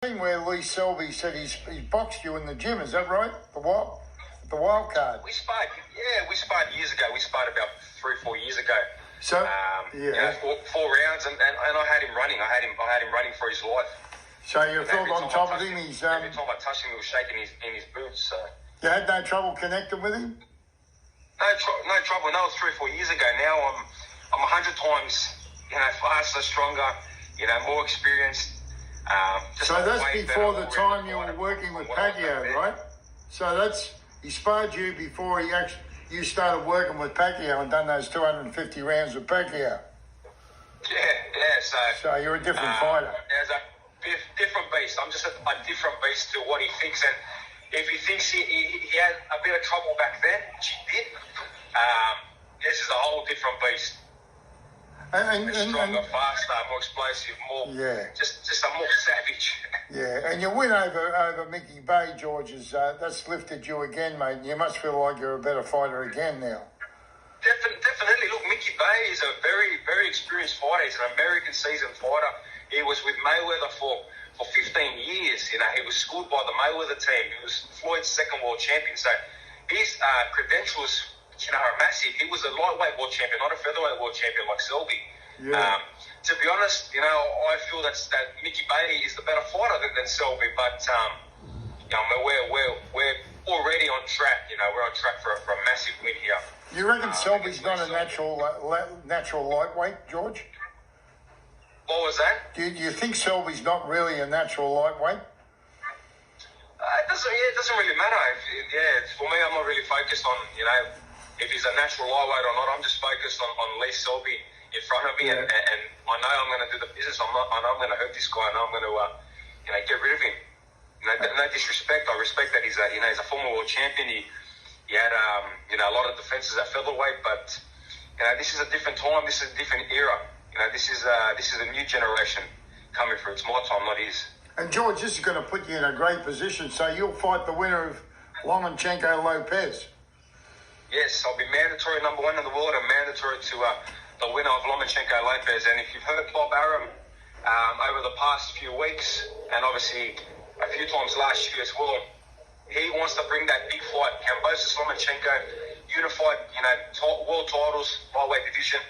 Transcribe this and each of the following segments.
Where Lee Selby said he boxed you in the gym, is that right? The wild card. We sparred years ago. We sparred about 3 or 4 years ago. So, four rounds, and I had him running. I had him running for his life. So you felt on top of him. Every time I touched him, he was shaking in his boots. So you had no trouble connecting with him. No trouble. And that was 3 or 4 years ago. Now I'm 100 times faster, stronger, more experienced. So that's before the time you were working with Pacquiao, right? So he sparred you before you started working with Pacquiao and done those 250 rounds with Pacquiao. Yeah. So you're a different fighter. There's a different beast. I'm just a different beast to what he thinks. And if he thinks he had a bit of trouble back then, which he did, this is a whole different beast. And stronger, faster, more explosive, just a more savage. Yeah, and your win over Mickey Bay, George, that's lifted you again, mate. You must feel like you're a better fighter again now. Definitely. Look, Mickey Bay is a very, very experienced fighter. He's an American seasoned fighter. He was with Mayweather for 15 years. He was schooled by the Mayweather team. He was Floyd's second world champion. So his credentials, are massive. He was a lightweight world champion, not a featherweight world champion like Selby. Yeah. To be honest, I feel that Mickey Bay is the better fighter than Selby, but we're already on track. We're on track for a massive win here. You reckon Selby's not a natural lightweight, George? What was that? Do you think Selby's not really a natural lightweight? It doesn't really matter. For me, I'm not really focused on if he's a natural lightweight or not. I'm just focused on Lee Selby in front of me, and I know I'm going to do the business. I know I'm going to hurt this guy, and I'm going to get rid of him. No disrespect. I respect that he's a former world champion. He had a lot of defenses at featherweight, but this is a different time. This is a different era. This is a new generation coming through. It's my time, not his. And George, this is going to put you in a great position. So you'll fight the winner of Lomachenko Lopez. Yes, I'll be mandatory number 1 in the world and mandatory to the winner of Lomachenko Lopez. And if you've heard Bob Arum over the past few weeks, and obviously a few times last year as well, he wants to bring that big fight, Kambosos Lomachenko, unified, world titles, lightweight division,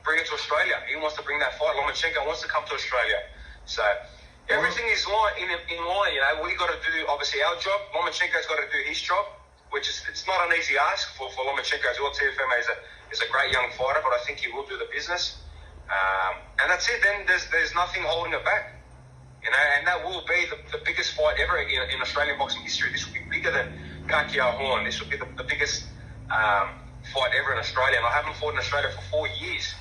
bring it to Australia. He wants to bring that fight. Lomachenko wants to come to Australia. So everything is in line. We got to do obviously our job. Lomachenko's got to do his job, which it's not an easy ask for Lomachenko as well. TFMA is a great young fighter, but I think he will do the business. And that's it. Then there's nothing holding it back. And that will be the biggest fight ever in Australian boxing history. This will be bigger than Pacquiao Horn. This will be the biggest fight ever in Australia. And I haven't fought in Australia for 4 years.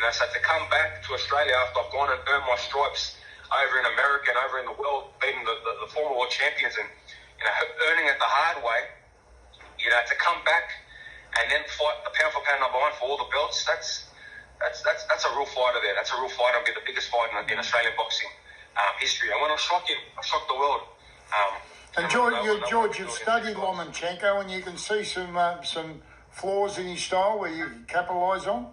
So to come back to Australia after I've gone and earned my stripes over in America and over in the world, beating the former world champions and earning it the hard way, to come back and then fight the pound for pound number 1 for all the belts, that's a real fighter there. That's a real fighter. It'll be the biggest fight in Australian boxing history. And when I shock him, I shock the world. And George, you've studied Lomachenko, and you can see some flaws in his style where you can capitalise on.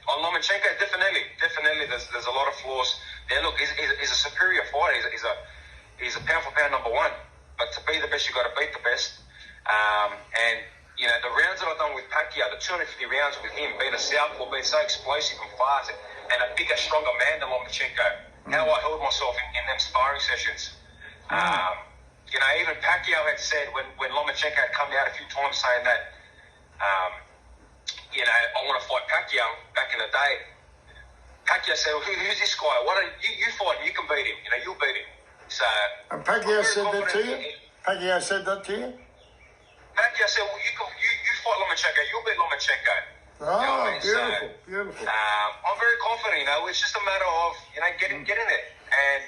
On Lomachenko, definitely. There's a lot of flaws there. Look, he's a superior fighter. He's a pound for pound number 1. But to be the best, you've got to beat the best. And the rounds that I've done with Pacquiao, the 250 rounds with him, being a southpaw, being so explosive and fast, and a bigger, stronger man than Lomachenko, how I held myself in them sparring sessions. Even Pacquiao had said when Lomachenko had come out a few times saying that, I want to fight Pacquiao back in the day. Pacquiao said, well, who's this guy? Why don't you fight him? You can beat him. You'll beat him. So. And Pacquiao said that to you? Pacquiao said that to you? Pacquiao said, well, you fight Lomachenko. You'll beat Lomachenko. Oh, beautiful. I'm very confident, it's just a matter of, getting there. And,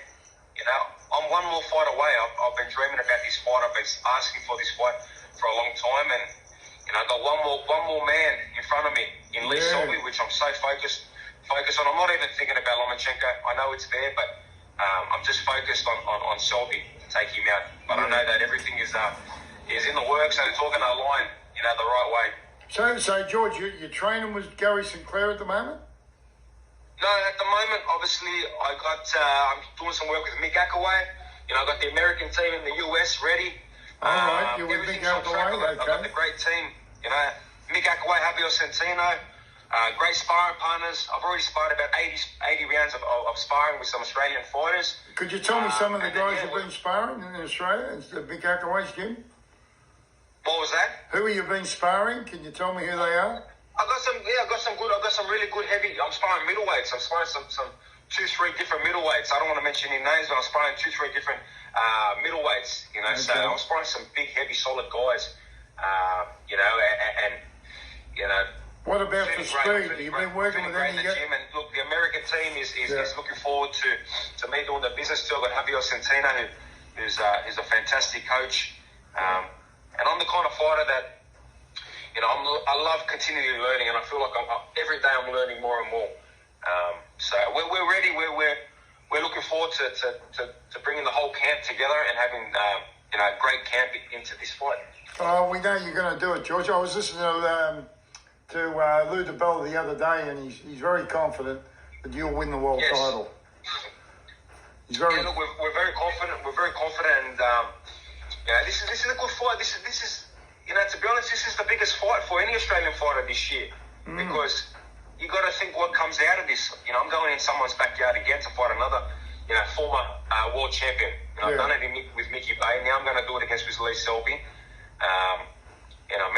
I'm one more fight away. I've been dreaming about this fight. I've been asking for this fight for a long time. And, I've got one more man in front of me in Lee Selby, which I'm so focused on. I'm not even thinking about Lomachenko. I know it's there, but I'm just focused on Selby to take him out. But I know that everything is in the works and it's all going to align, the right way. So George, you're training with Gary Sinclair at the moment? No, at the moment, obviously, I'm doing some work with Mick Akaway. I got the American team in the US ready. All right, you're with Mick Akaway, okay. I've got the great team. Mick Akaway, Javier Centeno, great sparring partners. I've already sparred about 80 rounds of sparring with some Australian fighters. Could you tell me some of the guys you've been sparring in Australia at Mick Akaway's gym? What was that? Who have you been sparring? Can you tell me who they are? I got some really good heavy. I'm sparring middleweights. I'm sparring some 2-3 different middleweights. I don't want to mention any names, but I'm sparring 2-3 different middleweights. Okay. So I'm sparring some big, heavy, solid guys. What about for speed? You've been working with any yet? And look, the American team is looking forward to me doing the business too. I've got Javier Centeno, who's a fantastic coach, and I'm the kind of fighter that. I love continually learning, and I feel like every day I'm learning more and more. So we're ready. We're looking forward to bringing the whole camp together and having a great camp into this fight. We know you're going to do it, George. I was listening to Lou DeBell the other day, and he's very confident that you'll win the world title. He's very. Look, we're very confident. We're very confident, and this is a good fight. This is. To be honest, this is the biggest fight for any Australian fighter this year because you got to think what comes out of this. I'm going in someone's backyard again to fight another, former world champion. I've done it with Mickey Bay. Now I'm going to do it against Lee Selby.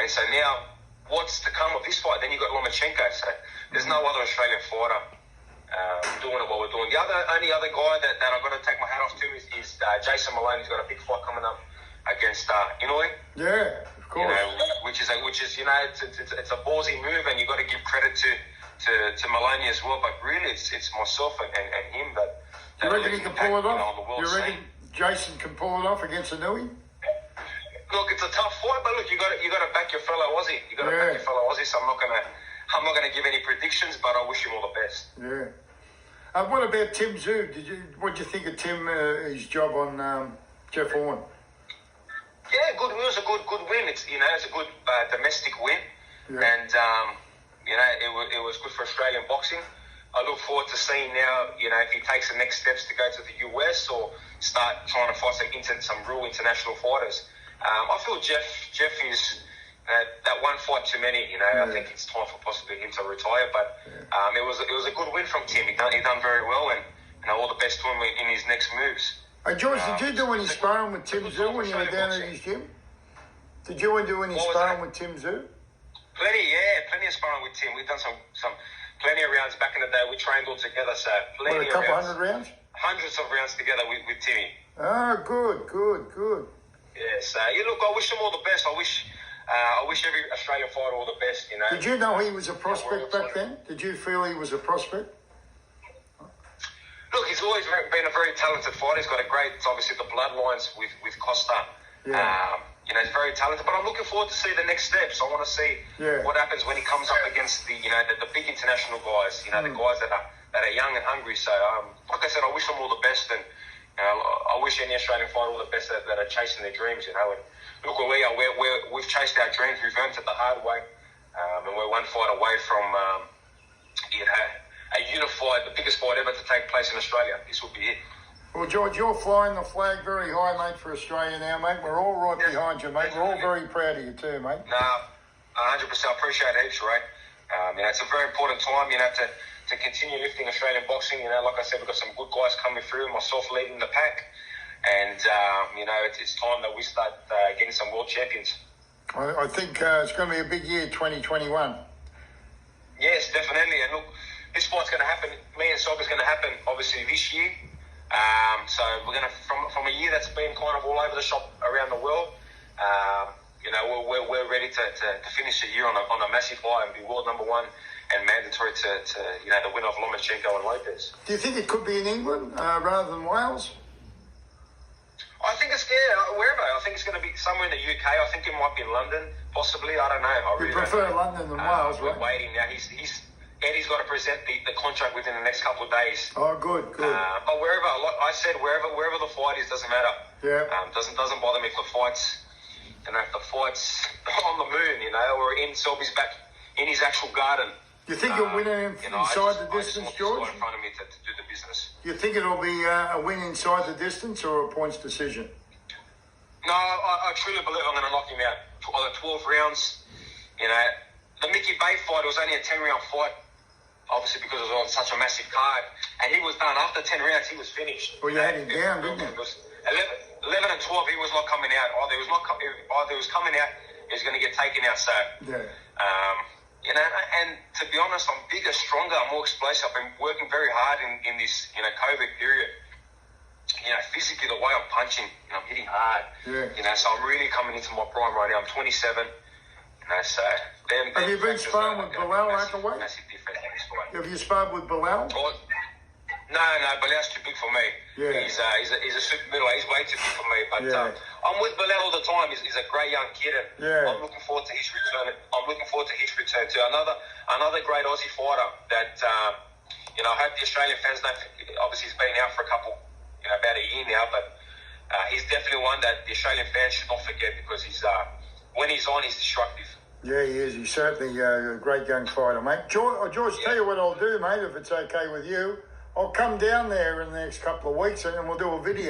So now what's to come of this fight? Then you got Lomachenko. So there's no other Australian fighter doing it what we're doing. The only other guy that I've got to take my hat off to is Jason Malone. He's got a big fight coming up against Inoue. Yeah. Which is it's a ballsy move, and you got to give credit to Maloney as well. But really, it's myself and him that. You reckon he can pull it off? On the world you reckon Jason can pull it off against Inoue? Look, it's a tough fight, but look, you got to back your fellow Aussie. You got to back your fellow Aussie. So I'm not gonna give any predictions, but I wish him all the best. Yeah. What about Tim Tszyu? What did you think of Tim? His job on Jeff Horn? Yeah, good. It was a good win. It's a good domestic win, and it was good for Australian boxing. I look forward to seeing now, if he takes the next steps to go to the US or start trying to fight some real international fighters. I feel Jeff is that one fight too many. I think it's time for possibly him to retire. But it was a good win from Tim. He done very well, and all the best to him in his next moves. Hey George, did you do any sparring with Tim Tszyu when you were down at his gym? Did you do any sparring with Tim Tszyu? Plenty of sparring with Tim. We've done some plenty of rounds back in the day. We trained all together, so plenty a couple hundred rounds? Hundreds of rounds together with Timmy. Ah, good. Yeah, so look, I wish him all the best. I wish every Australian fighter all the best. Did you know he was a prospect back then? Did you feel he was a prospect? Look, he's always been a very talented fighter. He's got obviously the bloodlines with Costa. He's very talented. But I'm looking forward to see the next steps. I want to see what happens when he comes up against the big international guys. The guys that are young and hungry. So, like I said, I wish them all the best, and I wish any Australian fighter all the best that are chasing their dreams. And look where we are. We've chased our dreams. We've earned it the hard way, and we're one fight away from a unified, the biggest fight ever to take place in Australia. This will be it. Well, George, you're flying the flag very high, mate, for Australia now, mate. We're all right behind you, mate. We're all very proud of you too, mate. 100%. I appreciate it heaps, Ray. It's a very important time, to continue lifting Australian boxing. Like I said, we've got some good guys coming through, myself leading the pack. And, it's time that we start getting some world champions. I think it's going to be a big year, 2021. Yes, definitely. And look, this fight's going to happen. Me and Selby's going to happen, obviously, this year. So we're going to, from a year that's been kind of all over the shop around the world, we're ready to finish the year on a massive high and be world number one and mandatory to the winner of Lomachenko and Lopez. Do you think it could be in England rather than Wales? I think it's wherever. I think it's going to be somewhere in the UK. I think it might be in London, possibly. I don't know. You prefer London than Wales, right? We're waiting now. Eddie's got to present the contract within the next couple of days. Oh, good. But wherever, like I said, wherever the fight is, doesn't matter. Yeah. Doesn't bother me if the fight's on the moon, or in Selby's back in his actual garden. You think you'll win inside the distance, George? In front of me to do the business. You think it'll be a win inside the distance or a points decision? No, I truly believe I'm going to knock him out. Either 12 rounds. You know, the Mickey Bay fight was only a 10-round fight, obviously because it was on such a massive card. And he was done. After 10 rounds, he was finished. Well, you had him down, didn't you? It was 11 and 12, he was not coming out. Either he was coming out, he was going to get taken out. So, yeah. you know, and to be honest, I'm bigger, stronger, I'm more explosive. I've been working very hard in this, you know, COVID period. You know, physically, the way I'm punching, you know, I'm hitting hard. Yeah. You know, so I'm really coming into my prime right now. I'm 27. You know, so have you been sparring with Bilal Akaway? Massive difference in this fight. Have you sparred with Bilal? No, Bilal's too big for me. Yeah. He's a super middleweight. He's way too big for me. But I'm with Bilal all the time. He's a great young kid, and I'm looking forward to his return. To another great Aussie fighter that you know. I hope the Australian fans don't. Obviously, he's been out for about a year now, but he's definitely one that the Australian fans should not forget because he's when he's on, he's destructive. Yeah, he is. He's certainly a great young fighter, mate. George, tell you what I'll do, mate, if it's okay with you. I'll come down there in the next couple of weeks and we'll do a video.